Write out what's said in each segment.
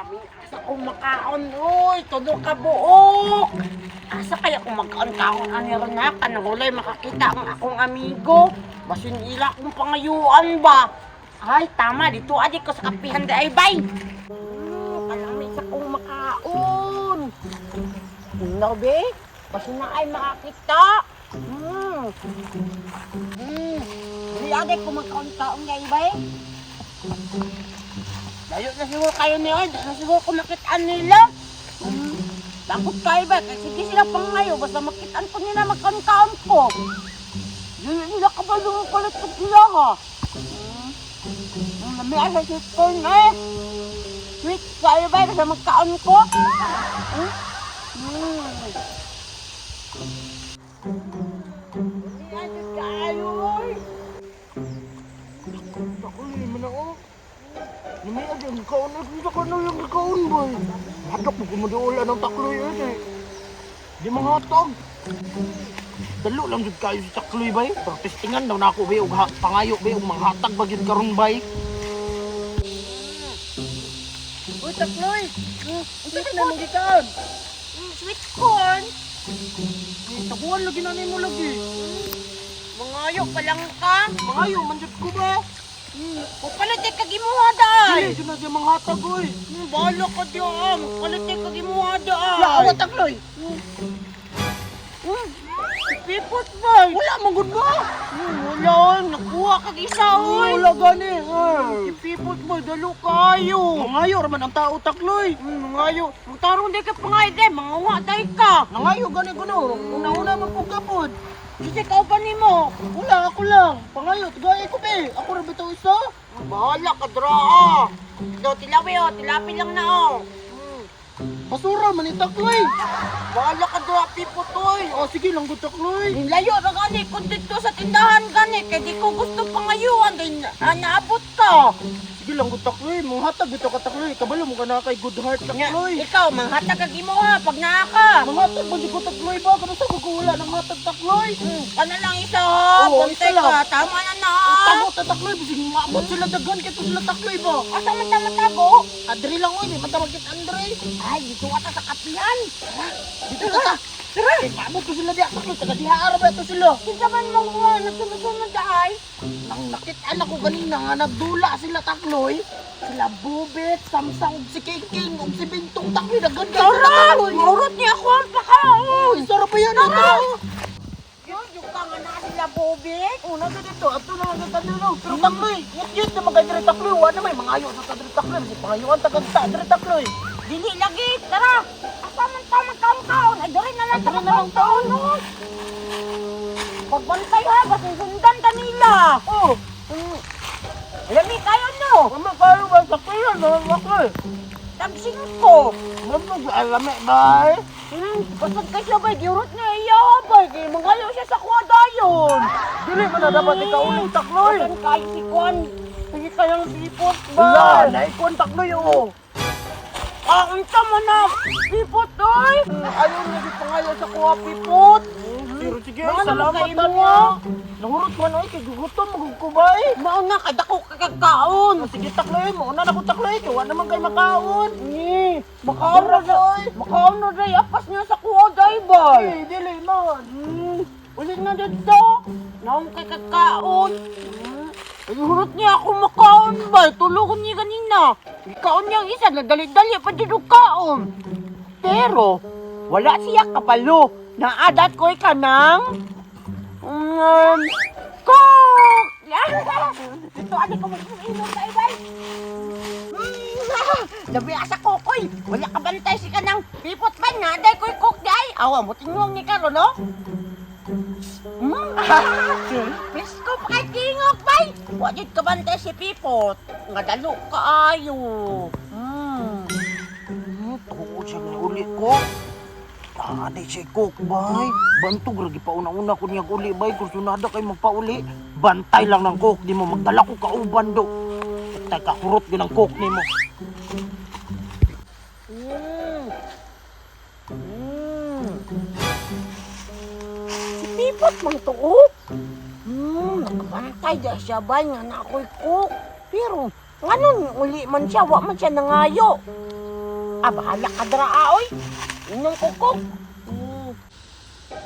lami. Asa ko makaon, uy. Todo ka buok. Asa kaya kung magkaon-kaon ron na ka nang ulay makakita ang akong amigo. Basin ila kong pangayuan ba. Ay, tama. Dito adi ko sa kapihan di ay bay. Kalami sa kong makaon. No, be? Basin na ay makakita. Dili adi ko magkaon-kaon di ay bay. Layo na siguro kayo niyo. Na siguro kung makitaan nila. Takot kayo ba? Kasi sige sila pangayo. Basta makitaan ko nila magkaon-kaon ko. Yun nila ka ba lumukulit ko sila ha? May asa si Corn eh. Sweet kayo ba? Basta magkaon ko. Hindi asa kayo eh. Takuli man ako. Nami ada ang kaon at hindi ka na yung kaon boy. Hatok mo kumuduula ng takloy eh. Di mga hatog. Dalo lang jud kayo sa takloy bay. Pagtestingan daw na ako bay og pangayo bay og mga hatag ba gyud karon bay. Uy, takloy! Hindi na mo gikaon. Sweet corn! Taguan lagi na nimo lagi. Mangayo pa lang ka! Pangayo man jud ko ba? Pupalitin ka gimuha daan! Dili jud na di mga hatag oy. Bala ka diyan! Pupalitin ka gimuha daan! Lawa takloy. Pipot ba? Wala man gud ba? Wala! Nakuha ka isa oy! Wala gani. Pipot ba? Dalo kayo! Mangayo ra man ang tao takloy. Mangayo! Magtarong di ka pangay de! Mangawa day ka! Nangayo gani kuno. Una-una man pug kapod. Kasi ka pa ni mo! Wala, ako lang. Pangayo, tagay ko be. Ako rin bitaw isa. Bahala ka draa! Do, tilapi o! Tilapi lang na o! Basura, manitakloy. Bahala ka draa, pipot oy! O, sige lang, takloy. Layo na gani, kung dito sa tindahan gani, kaya di ko gusto pangayuan, din naabot ka. Sige lang, takloy. Mga hatag, bitaw ka takloy. Kabalo mo ka na kay good heart, takloy. Ikaw, manghatag ka mo ha, pag naaka. Mga hatag, ba di ko takloy ba? Kamusta ko wala ng hatag, takloy? Kana lang isa ha, Oo, bantay isa lang. ka, tama na na. Tago ta takloy, bising maabot sila dagan, kaya sila takloy ba? Asa man tago? Adri lang, oy. May matamagkit Andre. Ay, dito ata sa kapihan. Dito ka ta. Tara! Maabot ko sila diya, takloy. Taga-diha araw ba ito sila? Kinsa man mga nagsunod-sunod ay? Nang nakitaan ako kanina nga nagdula sila takloy. Sila Bubit, Samsang, ug si King, ug si Bintong takloy. Dagan Tara! Maurot niya ako ang pakaon. Sarap pa yan, ito. Yung ka nga na sila bobit. Una ka dito, ato na ang tanong. Pero takloy, yut na magay dire takloy. Wala may mga ayo sa dire takloy. Kasi pangayuan tagagta dire takloy. Dili lagi, tara. Asa man kaon-kaon. Ay, dali na lang Dali na lang taon, no? Pagbantay ha, basta sundan ka nila. Oh, Lami kayo no. mama kayo ba sa kuya na takloy? Tagsin ko. Mama alame bay. Basta kasi ba, diurot na iya ba. Kaya mangayo siya sa kwadayon. Dili man na dapat ikaw ulit takloy. Basan kayo si Kwan. Sige kayang sipot Wala, ba? naikon takloy oh. Unta mo na. Sipot oy. Ayaw niya di pangayo sa kuha pipot. Pero sige, Mga salamat naman na kayo niya. Nahurot man oy, kay gugutom magugkubay. Mao na, kadako kakakaon. Sige takloy mo, una na ko takloy, kaya wala naman kayo makaon. Ni, makaon na day. Makaon na day. Apas niya sa kuha day ba? Ay, dili man. Ulit na dito. Naong kay kakaon. Hurot niya ako makaon ba? Tulungan niya kanina. Ikaon niyang isa, nadali-dali pa dito kaon. Pero, wala siya kapalo. Naadat ko ka ng... Coke! Ito, ano ko mag-inom sa ibay? Labi asa kokoy. Wala ka bantay si ka ng pipot ba na? Day ko'y coke day. Awa mo, tingong ni Karo, no? Pisko pa kay tingok, bay! Wajid ka bantay si Pipot. Nga dalo ka ayo. Tuko siya na uli ko. Di siya cook, bay. Bantog, ragi pa una-una ko niya uli, bay. Kung sunada kayo magpauli, bantay lang ng cook. Di mo magdala ko kauban do. Tay kakurot yun ang cook ni mo. Pipot mang tuo. Nakabantay da siya bay nga na ako'y cook. Pero, nganon uli man siya, wa man siya nangayo. Bahala ka dara, oy. Inyong kukok.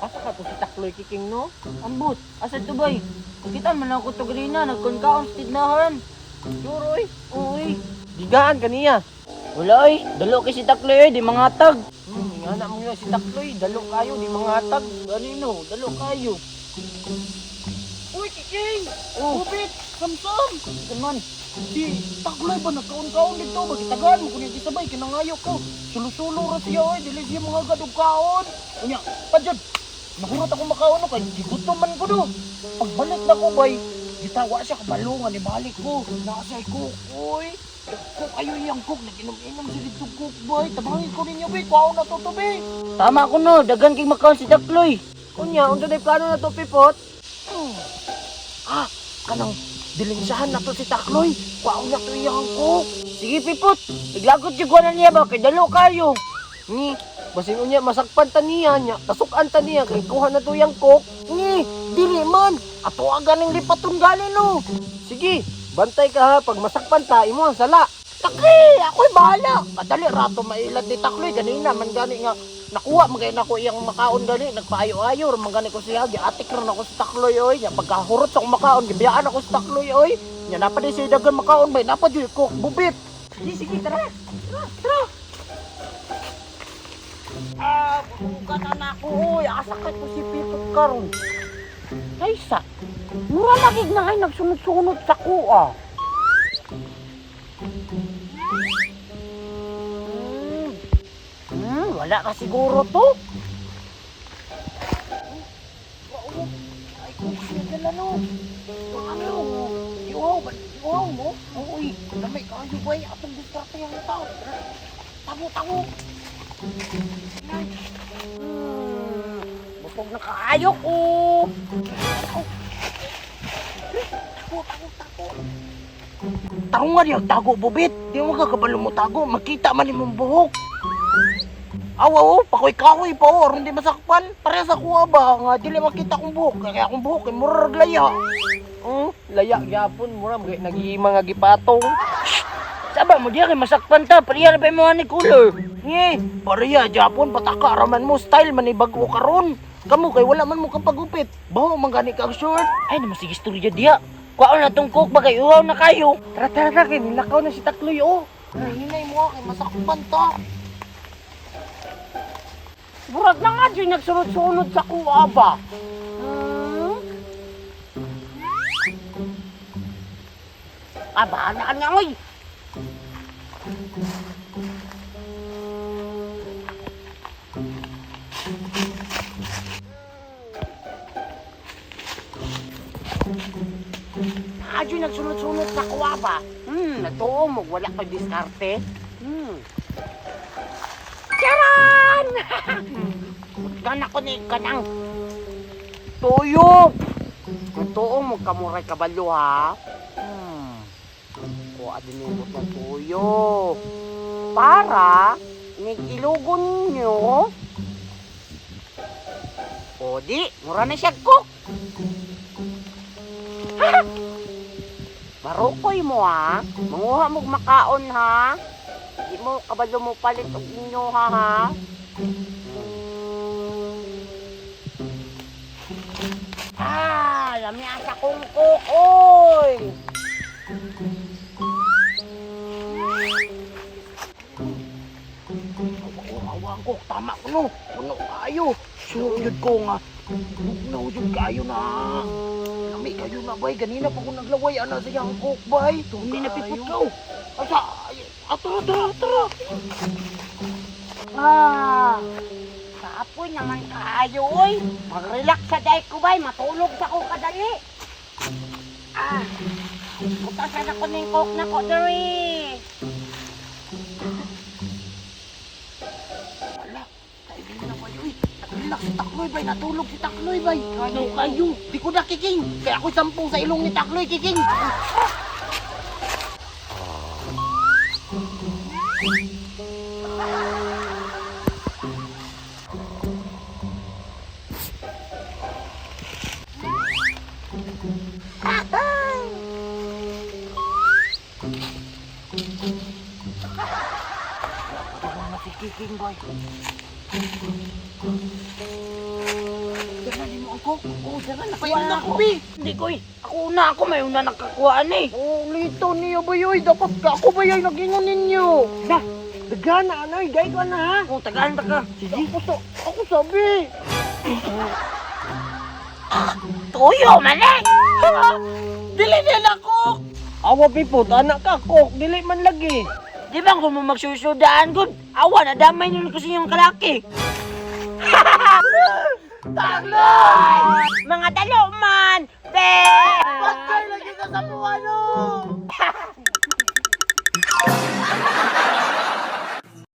Asa ka to si Takloy Kiking, no? Ambot, asa to bay? Kita man lang ko to ganina, nagkunkaon sa tidnahan. Sure, oy. Uy. Gigaan kaniya. Wala, oy. Dalo kay si Takloy, di mangatag. Nga na mo nga si Takloy, dalo kayo, di mangatag. Ganino, dalo kayo. Uy, Kiking! Bubit! Samsam! Gaman, si Takloy ba nagkaon-kaon dito? Magitagaan mo kung hindi sabay, kinangayok ko. Sulo-sulo ra siya, oy. Dili siya mga gadog-kaon. Unya, padyan. Mahurot ako makaon no, kay gigutom man ko do. Pagbalik na ko, bay, gitawa siya kabalungan, ibalik ko. Nasa kukoy. Kung ayo iyang cook, nag-inom-inom siya dito cook, boy. Tabangin ko ninyo, bay. Kuhaon na to, bay. Tama ko no, dagan kay makaon si Takloy. Kunya, unsa day plano na to, Pipot? Kanang dilinsahan na to si Takloy. Kuhaon na to iyang cook. Sige, Pipot. Iglagot yung kuhanan niya ba? Kay dalo kayo. Ni, basin unya masakpan ta niya nya, tasukan ta niya kay kuha na to yang cook. Ni, dili man. Ato ganing lipaton ganin no. Sige, bantay ka ha pag masakpan ta imo ang sala. Taki, ako'y bahala. Kadali rato mailat ni Takloy ganina man gani nga nakuha man kay nako iyang makaon gani nagpaayo-ayo man gani ko siya giatik ron ako sa Takloy oy nya pagkahurot sa akong makaon gibiyaan ako sa Takloy oy. Nya napa di siya dagan makaon bay napa di cook bubit. Sige, tara. Tara. Bukan na ako, oy. Asakit ko si Pipot karon. Kaysa, mura lagig na ngay nagsunod-sunod sa kuha. Wala ka siguro to. Ay, kung siya na no. Ano? Iwaw ba? Iwaw mo? Uy, lamay kayo ba? Atong distrate yung tao. Tago. Bukog na kaayo ko. Tago. Tago nga niya, tago bubit. Di mo kakabalo mo tago. Makita man imong buhok. Aw, pakoy-kahoy pa o. Aron di masakpan. Parehas ako ba? Nga, dili makita kong buhok. Kaya akong buhok, ay murag laya. Laya, yapon. Mura, nag-iima nga gipatong. Saba mo diya kay masakpan ta. Pariya na pa yung mga ni Cooler. Nye, pariya, Japon, pataka, raman mo, style man bago karon. Kamu kay wala man mo kapagupit. Baho man gani kang short. Ay, naman sige istorya diya. Kuha na tong cook bagay, uhaw na kayo. Tara, kay nilakaw na si Takloy, oh. Hinay mo, kay masakpan ta. Murag na nga dyan nagsunod-sunod sa kuha ba? Bahala ka nga, oy. Adyo nagsunod-sunod sa kuha ba? Natuo mo, wala ka diskarte. Charan! Gana ko ni kanang tuyok. Natuo mo kamuray kabalo ha. Kuha din mo ng tuyok. Para nigilugon nyo. O di, mura na siya cook. Ha? Marukoy mo ha. Manguha mo makaon ha. Di mo kabalo mo palit og inyo ha. Lami asa kong kukoy. Awang ko, tama ko no. Puno kayo. Sunod ko nga. Puno dyan kayo na. Lami kayo na bay. Ganina pa ko naglaway. Ano sa yung cook bay? Tumi na pipot ka. Asa? Tara. Kapoy naman kayo, oy. Mag-relax sa day ko, bay. Matulog sa ko kadali. Butasan ako ng coke na ko, Dari. Wala. Kaibin na kayo, oy. Nag-relax si Takloy, bay. Natulog si Takloy, bay. Ano kayo? Di ko na kiking. Kaya ako'y sampung sa ilong ni Takloy, kiking. Sige, King Boy. Dala mo ako. Oo, dala na. Payon na ko, Bi. Hindi ko eh. Ako may una nakakuhaan eh. Oh, lito niyo ba yoy? Dapat ako ba yoy nagingon ninyo? Na, dagana anay, gay ka na ha. Kung tagaan ka. Sige. Ako sabi. Tuyo, mali! Dili nila ko! Awa pipot, anak ka, kok, dili man lagi. Di ba kung mo magsusudaan ko, awa na damay nyo kasi yung kalaki. Taloy! Mga talo man! Be! Patay lagi ka sa buwan, no?